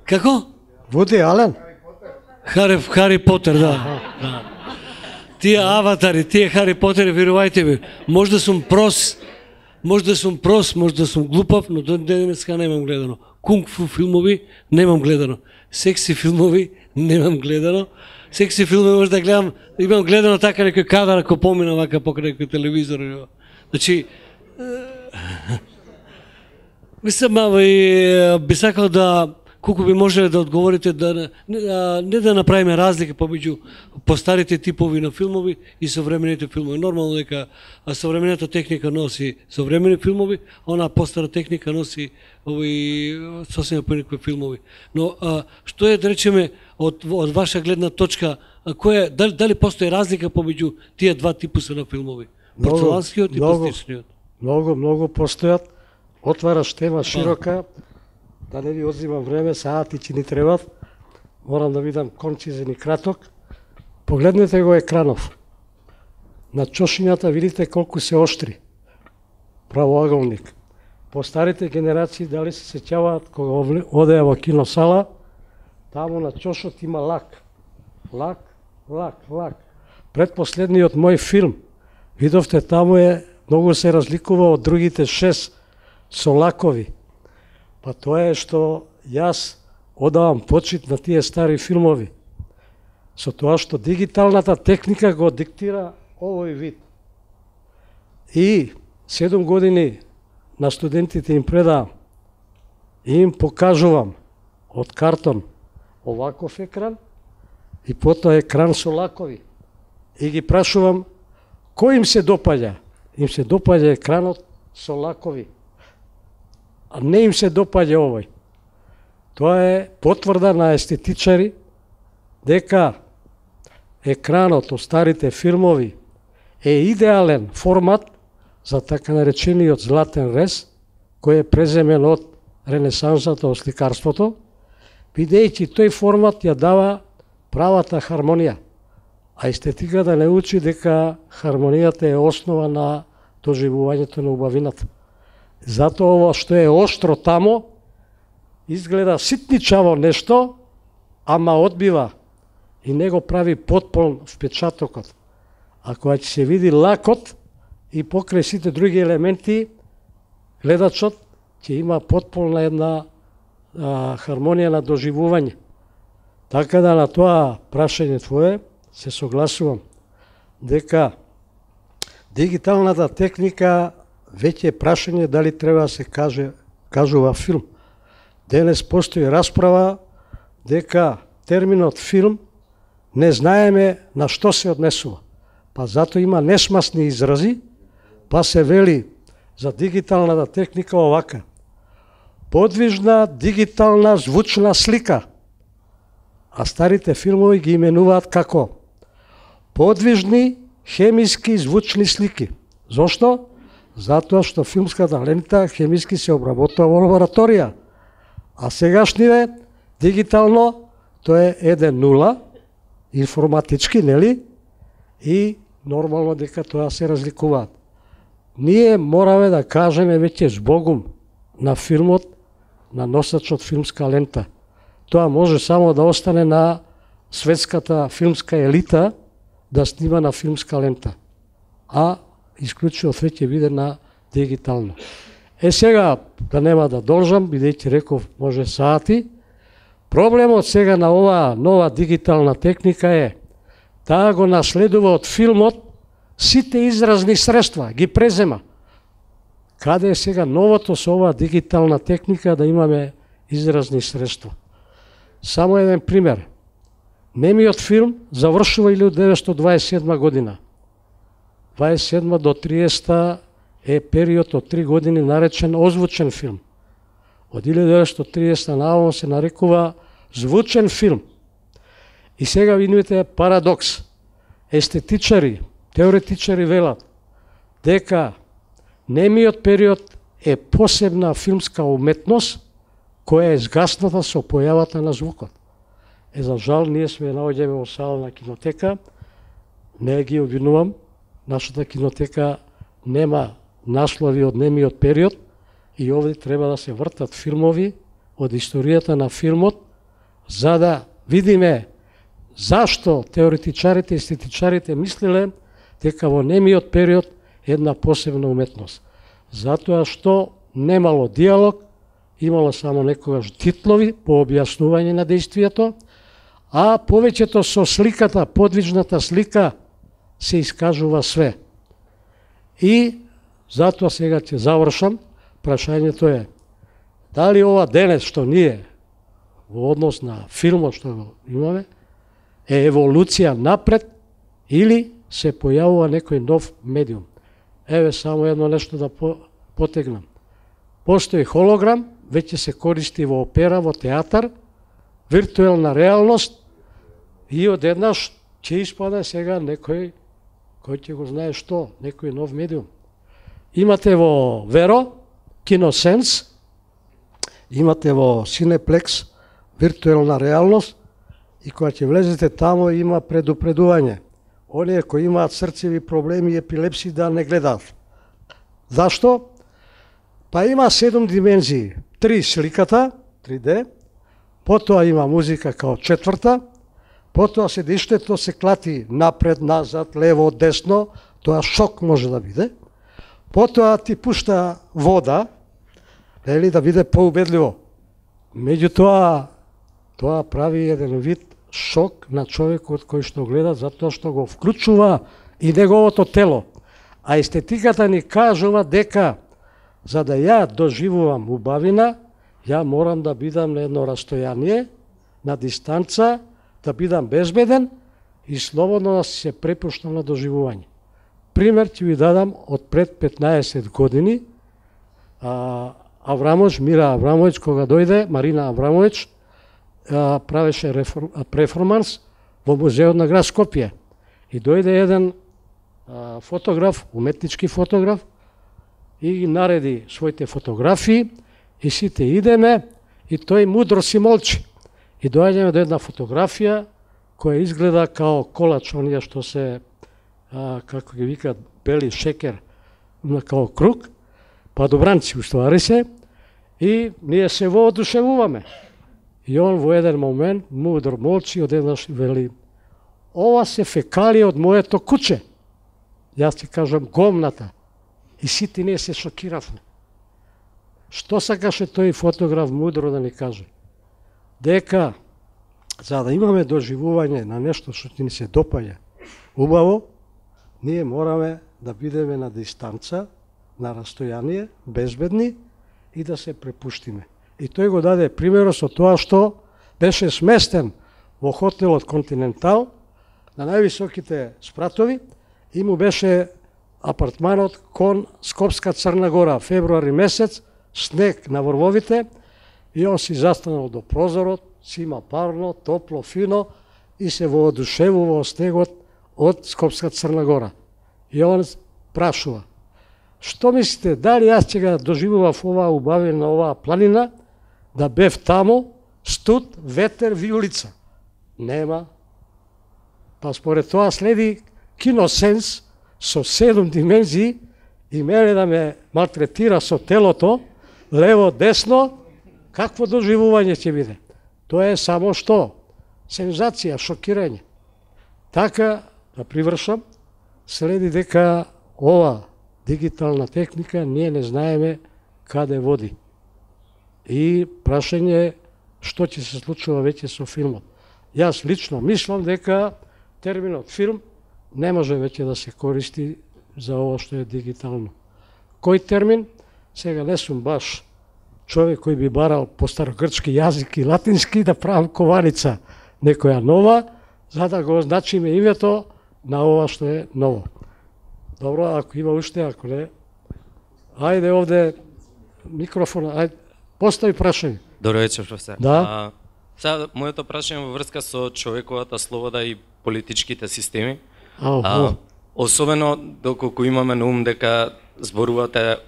како? Вуди Ален? Хари Потер, да. Тие аватари, тие Хари Потери, верувајте ми, може да сум прост, може да сум глупав, но до денеска немам гледано. Кунг-фу филмови немам гледано. Секси филмови немам гледано. Секси филмови може да гледам, имам гледано така некој кадар ако помина вака покрај некој телевизор. Значи, мислам, би сакал да колку би можеле да одговорите не да направиме разлика помеѓу постарите типови на филмови и современите филмови. Нормално дека современата техника носи современи филмови, а она постара техника носи овој сосема поникакви филмови. Но што е, да речеме, од ваша гледна точка, дали постои разлика помеѓу тие два типуса на филмови? Порцеланскиот и пластичниот? Многу постојат. Отвараш тема широка. Да не ви одзимам време, саати ќе ни требат. Морам да видам концизен и краток. Погледнете го екранов. На чошињата видите колку се оштри. Правоаголник. По старите генерации, дали се сеќаваат кога одеа во киносала, таму на чошот има лак. Лак. Предпоследниот мој филм, видовте, таму многу се разликува од другите 6 со лакови. Па тоа е што јас одавам почит на тие стари филмови. Со тоа што дигиталната техника го диктира овој вид. И 7 години на студентите им предавам и им покажувам од картон оваков екран и потоа екран со лакови. И ги прашувам кој им се допаѓа. Им се допаѓа екранот со лакови. А не им се допаѓа овој. Тоа е потврда на естетичари дека екранот од старите филмови е идеален формат за така наречениот златен рез, кој е преземен од ренесансата, од сликарството, бидејќи тој формат ја дава правата хармонија. А естетиката не учи дека хармонијата е основа на доживувањето на убавината. Затоа ова што е оштро тамо, изгледа ситничаво нешто, ама одбива и не го прави потполн впечатокот. А кога ќе се види лакот и покрај сите други елементи, гледачот ќе има потполна една хармонија на доживување. Така да на тоа прашање твое се согласувам дека дигиталната техника веќе е прашање дали треба да се кажува филм. Денес постои расправа дека терминот филм не знаеме на што се однесува. Па зато има несмасни изрази, па се вели за дигиталната техника овака: подвижна дигитална звучна слика. А старите филмови ги именуваат како подвижни хемиски звучни слики. Зошто? Затоа што филмската лента хемиски се обработува во лабораторија. А сегашниве дигитално тоа е 1-0 информатички, нели? И нормално дека тоа се разликуваат. Ние мораме да кажеме веќе збогум на филмот, на носачот филмска лента. Тоа може само да остане на светската филмска елита да снима на филмска лента, а исклучиво веќе биде на дигитално. Сега, да нема да должам, бидејќи реков може сати, проблемот сега на оваа нова дигитална техника е таа го наследува од филмот сите изразни средства, ги презема. Каде е сега новото со оваа дигитална техника да имаме изразни средства? Само еден пример. Немиот филм завршува 1927 година. 27 до 30 е период од 3 години наречен озвучен филм. Од 1930 наавам се нарекува звучен филм. И сега видите парадокс. Естетичари, теоретичари велат дека немиот период е посебна филмска уметност која е згасната со појавата на звукот. За жал, ние сме наоѓаме во сала на кинотека, не ги обвинувам, нашата кинотека нема наслови од немиот период и овде треба да се вртат филмови од историјата на филмот, за да видиме зашто теоретичарите и естетичарите мислеле дека во немиот период е една посебна уметност. Затоа што немало диалог, имало само некогаш титлови по објаснување на дејствието, а повеќето со сликата, подвижната слика, се искажува све. И затоа сега ќе завршам, прашањето е дали ова денес што ние во однос на филмот што го имаме е еволуција напред или се појавува некој нов медиум. Еве само едно нешто да потегнам. Постои холограм, веќе се користи во опера, во театар, виртуелна реалност и одеднаш ќе испаде сега некој кој ќе го знае што, некој нов медиум. Имате во Веро, Киносенс, имате во Синеплекс, виртуелна реалност и кога ќе влезете тамо има предупредување. Оние кои имаат срцеви проблеми и епилепсии да не гледаат. Зашто? Па има 7 димензии. 3 сликата, 3D, потоа има музика као четврта, потоа седиштето се клати напред, назад, лево, десно, тоа шок може да биде. Потоа ти пушта вода, или да биде поубедливо. Меѓутоа, тоа прави еден вид шок на човекот кој што гледа, затоа што го вклучува и неговото тело. А естетиката ни кажува дека за да ја доживувам убавина, ја морам да бидам на едно растојание, на дистанца, да бидам безбеден и слободно да се препуштам на доживување. Пример ќе ви дадам од пред 15 години. Аврамович, Мира Аврамович, кога дојде, Марина Аврамович, правеше перформанс во музеот на град Скопје. И дојде еден фотограф, уметнички фотограф, и ги нареди своите фотографии, и сите идеме, и тој мудро си молчи. И доаѓаме до една фотографија, која изгледа као колач, оние што се, како ги викаат, бели шекер, као круг, па добранци уствари се, и ние се воодушевуваме. И он во еден момент, мудро молчи, одеднаш вели, ова се фекалија од моето куче. Јас ти кажам гомната. И сите ние се шокиравме. Што сакаше тој фотограф мудро да ни каже? Дека За да имаме доживување на нешто што ни се допаѓа убаво, ние мораме да бидеме на дистанца, на растојание, безбедни и да се препуштиме. И тој го даде примерот со тоа што беше сместен во хотелот Континентал на највисоките спратови и му беше апартманот кон Скопска Црна Гора, февруари месец, снег на врвовите и он си застанал до прозорот, си има парно, топло, фино и се воодушевува од снегот од Скопска Црна Гора. И он прашува: што мислите, дали јас ќе го доживував оваа убавина на оваа планина, да бев тамо, студ, ветер, виулица? Нема. Па според тоа следи киносенс со 7 димензии и мене да ме малтретира со телото, лево, десно, какво доживување ќе биде? Тоа е само што? Сензација, шокирање. Така, да привршам, следи дека ова дигитална техника ние не знаеме каде води. И прашање е што ќе се случува веќе со филмот. Јас лично мислам дека терминот филм не може веќе да се користи за ово што е дигитално. Кој термин? Сега не сум баш човек кој би барал по старогрчки јазик и латински да правам кованица некоја нова, за да го означиме името на ова што е ново. Добро, ако има уште, ако не, ајде овде микрофона, ајде, постави прашање. Добро вечер, професор. Да. Сега, моето прашање во врска со човековата слобода и политичките системи. Особено доколку имаме на ум дека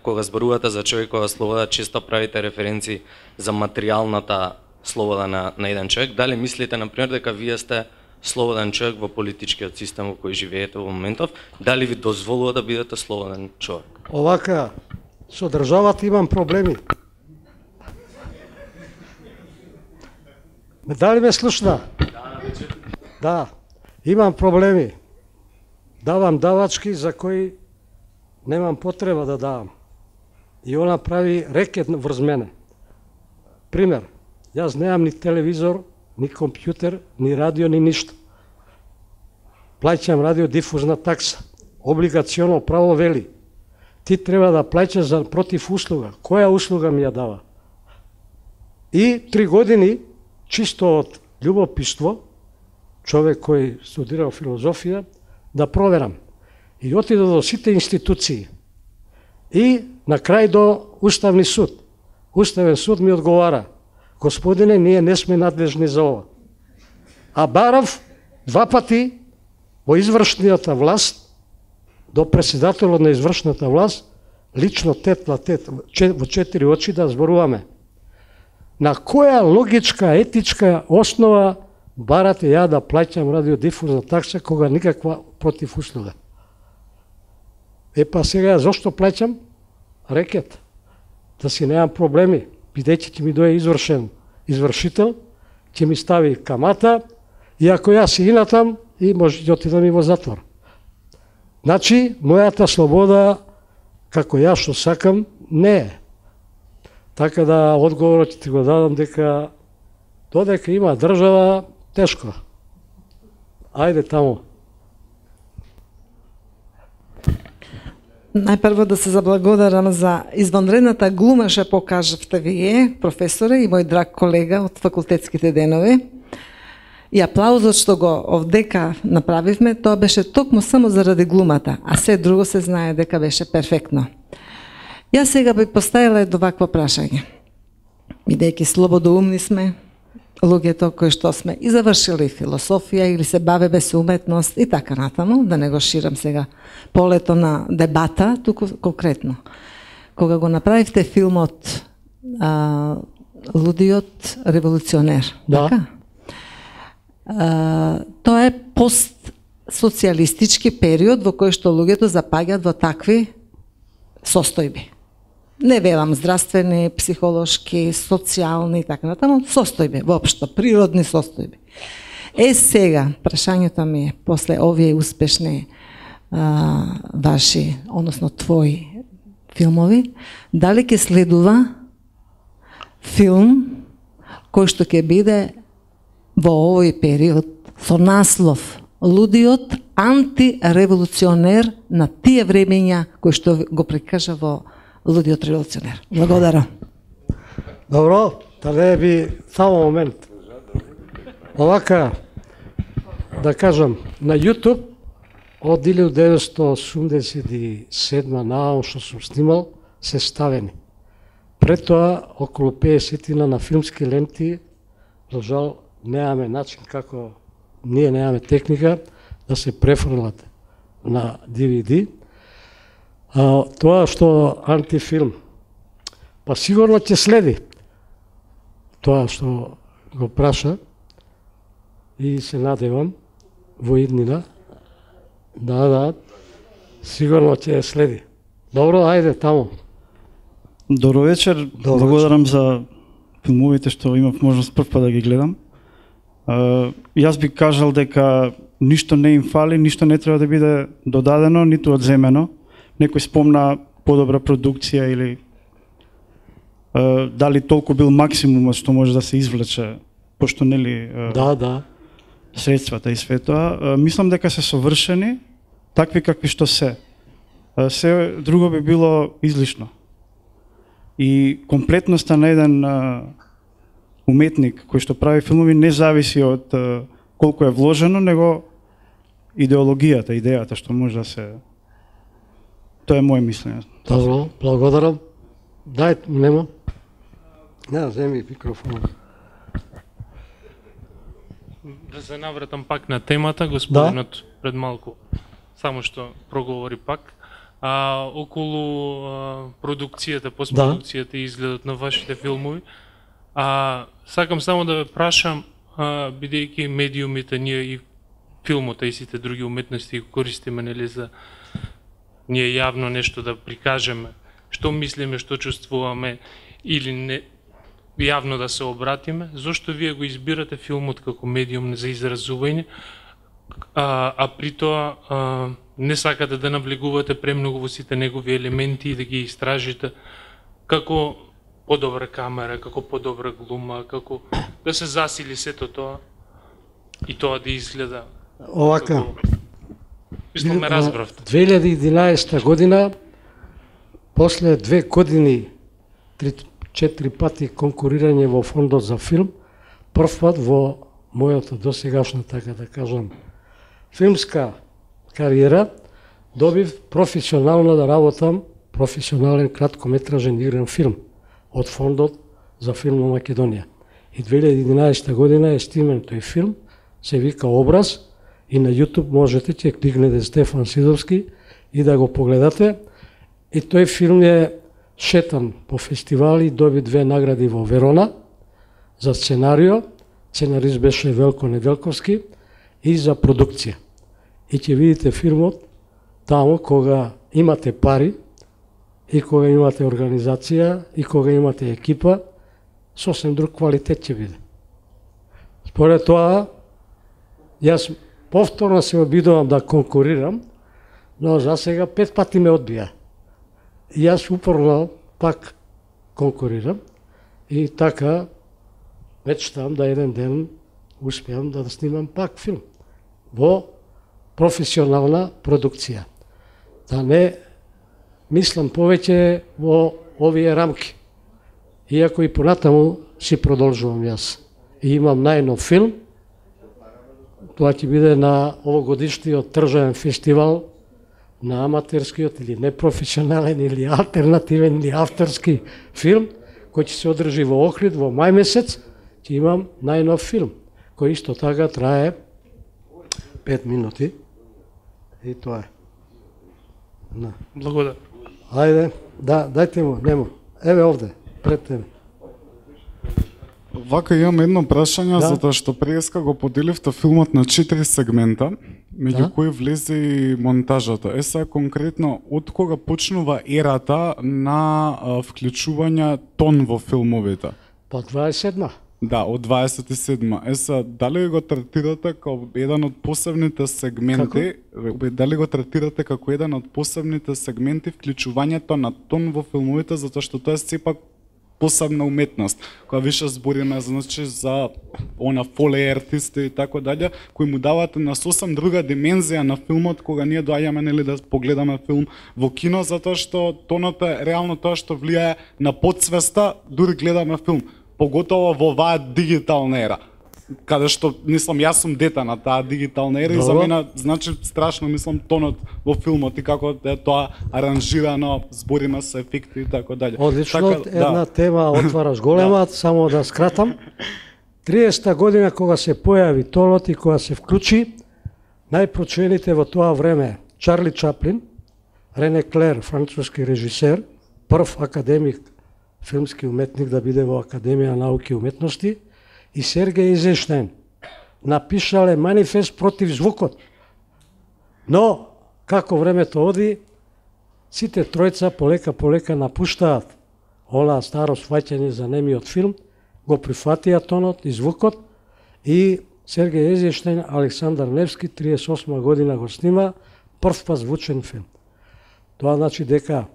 кога зборувате за човекова слобода, често правите референции за материјалната слобода на еден човек. Дали мислите, например, дека вие сте слободен човек во политичкиот систем во кој живеете во моментов? Дали ви дозволува да бидете слободен човек? Овака, со државата имам проблеми. Дали ме слушна? Да, имам проблеми. Давам давачки за кои немам потреба да давам. И она прави рекет врз мене. Пример, јас немам ни телевизор, ни компјутер, ни радио, ни ништо. Плаќам радиодифузна такса. Облигационо право вели: ти треба да плаќаш за против услуга. Која услуга ми ја дава? И 3 години, чисто од љубопитство, човек кој студирал филозофија, да проверам. И отидов до сите институции. И на крај до Уставни суд. Уставен суд ми одговара: господине, ние не сме надлежни за ова. А барав 2 пати во извршната власт, до председателот на извршната власт, лично тет во 4 очи да зборуваме. На која логичка, етичка основа барате ја да плаќам радиодифузна такса кога никаква против услуга? Па сега, зошто плаќам? Рекет. Да си немам проблеми, бидејќи ќе ми дое извршител, ќе ми стави камата, и ако јас си инатам, и може да отидам и во затвор. Значи, мојата слобода, како јас што сакам, не е. Така да, одговорот ќе ти го дадам дека додека има држава, тешко. Ајде тамо. Најпрво да се заблагодарам за извонредната глума што покажавте вие, професоре и мој драг колега од факултетските денови. И аплаузот што го овдека направивме, тоа беше токму само заради глумата, а се друго се знае дека беше перфектно. Јас сега би поставила едовакво прашање. Бидејќи слободоумни сме, луѓето кои што сме и завршили философија или се бавеме со уметност и така натаму, да не го ширам сега полето на дебата, туку конкретно. Кога го направивте филмот Лудиот револуционер, така? Тоа е пост-социјалистички период во кој што луѓето запаѓаат во такви состојби. Не велам здравствени, психолошки, социјални и така натаму, состојби, воопшто, природни состојби. Сега, прашањето ми е, после овие успешни ваши, односно твои филмови, дали ќе следува филм кој што ќе биде во овој период со наслов Лудиот антиреволуционер на тие времења кои што го прикажа во Лудиот револуционер. Благодарам. Добро, да би само момент. Овака, да кажам, на YouTube од 1987 наам што сум снимал, се ставени. Пред тоа, околу 50 на филмски ленти, за жал, немаме начин како ние немаме техника да се префрлат на DVD. Тоа што антифилм, па сигурно ќе следи тоа што го праша и се надевам во иднина. Да, сигурно ќе следи. Добро, ајде таму. Добро вечер, благодарам за филмовите што имав можност прв пат да ги гледам. Јас би кажал дека ништо не им фали, ништо не треба да биде додадено, ниту одземено. Некој спомна подобра продукција или дали толку бил максимумот што може да се извлече, пошто нели средствата и све тоа. Мислам дека се совршени, такви какви што се. Се друго би било излишно. И комплетноста на еден уметник кој што прави филмови не зависи од колку е вложено, него идеологијата, идејата што може да се... Тоа е моје мислење. Добро, благодарам. Дај, нема. Не, земи микрофонот. Да се навратам пак на темата, господинот пред малку само што проговори пак. Околу продукцијата, постпродукцијата и изгледот на вашите филмови. Сакам само да ве прашам, бидејќи медиумите, ние и филмот и сите други уметности го користиме, нели, за ние јавно нешто да прикажеме, што мислиме, што чувствуваме или не јавно да се обратиме, зошто вие го избирате филмот како медиум за изразување, а при тоа не сакате да навлегувате премногу во сите негови елементи и да ги истражите како подобра камера, како подобра глума, како да се засили сето тоа и тоа да изгледа. Овака. Мислам ме разбравте. 2011 година, после 2 години, 3-4 пати конкурирање во фондот за филм, прв пат во мојата досегашна, така да кажам, филмска кариера, добив професионално да работам професионален краткометражен игрен филм од фондот за филм на Македонија. И 2011 година е снимен тој филм, се вика Образ, и на YouTube можете ќе кликнете Стефан Сидовски и да го погледате. И тој филм е шетан по фестивали, доби 2 награди во Верона за сценарио, сценарист беше Велко Неделковски, и за продукција. И ќе видите филмот таму кога имате пари и кога имате организација и кога имате екипа, сосем друг квалитет ќе биде. Според тоа, јас повторно се обидувам да конкурирам, но за сега 5 пати ме одбија. И јас упорно пак конкурирам и така мечтам да еден ден успеам да снимам пак филм во професионална продукција. Да не мислам повеќе во овие рамки. Иако и понатаму си продолжувам јас. И имам најнов филм, тоа ќе биде на овогодишниот тржавен фестивал на аматерскиот или непрофесионален или алтернативен или авторски филм, кој ќе се одржи во Охрид во мај месец, ќе имам најнов филм, кој исто така трае 5 минути. И тоа е. Благодарам. Ајде, дајте му, нема. Еве овде, пред тебе. Вака имам едно прашање, затоа што преска го поделивте филмот на 4 сегмента, меѓу кои влезе и монтажата. Сега конкретно, од кога почнува ерата на вклучување тон во филмовите? Па 27-ма. Да, од 27-ма. Сега, дали го третирате како еден од посебните сегменти, дали го третирате како еден од посебните сегменти вклучувањето на тон во филмовите, затоа што тоа е сепак посебна уметност, која више збориме значи за она фоле артисти и така дале, кои му дават на сосем друга димензија на филмот кога ние доаѓаме нели да погледаме филм во кино, затоа што тонот е реално тоа што влијае на подсвеста дури гледаме филм, поготово во оваа дигитална ера. Каде што мислам јас сум дете на таа дигитална ера и за мене значи страшно мислам тонот во филмот и како е тоа аранжирано, збориме со ефекти и така дале. Одлично, една тема отвараш голема, само да скратам. 30-та година кога се појави тонот и кога се вклучи, најпрочените во тоа време Чарли Чаплин, Рене Клер, француски режисер, прв академик, филмски уметник да биде во Академија науки и уметности, и Сергеј Eisenstein напишале манифест против звукот. Но, како времето оди, сите тројца полека напуштаат онаа старо сваќање за немиот филм, го прифатија тонот и звукот и Сергеј Eisenstein, Александар Невски, 38 година го снима прв пат звучен филм. Тоа значи дека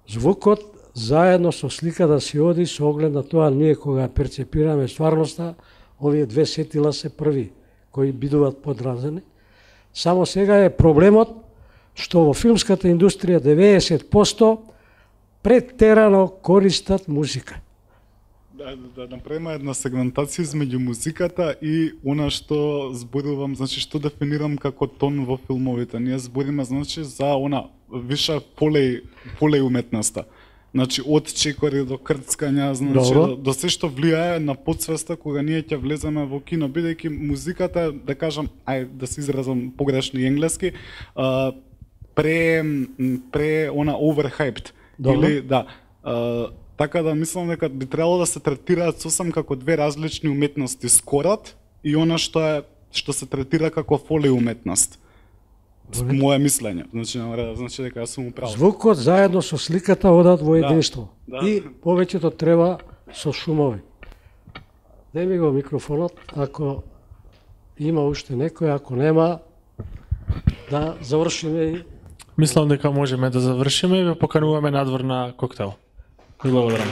звукот заедно со слика да си оди со оглед на тоа ние кога перцепираме стварноста, овие две сетила се први кои бидуваат подразени. Само сега е проблемот што во филмската индустрија 90% претерано користат музика. Да направиме една сегментација измеѓу музиката и она што зборувам, значи што дефинирам како тон во филмовите. Ние збориме значи за она виша полеј уметноста. Значи од чекори до крцкања, значи до се што влијае на подсвеста кога ние ќе влеземе во кино, бидејќи музиката, да кажам, да се изразам погрешно и енглески, пре она overhyped. Или да, така да мислам дека би требало да се третираат сосем како две различни уметности, скорот и она што се третира како фоле уметност. Моје мислење, значи дека јас сум управо. Звукот заедно со сликата одат во единство. И повеќето треба со шумови. Дај ми го микрофонот, ако има уште некој, ако нема, да завршиме. Мислам дека можеме да завршиме и ве покануваме надвор на коктел. Ви благодарам.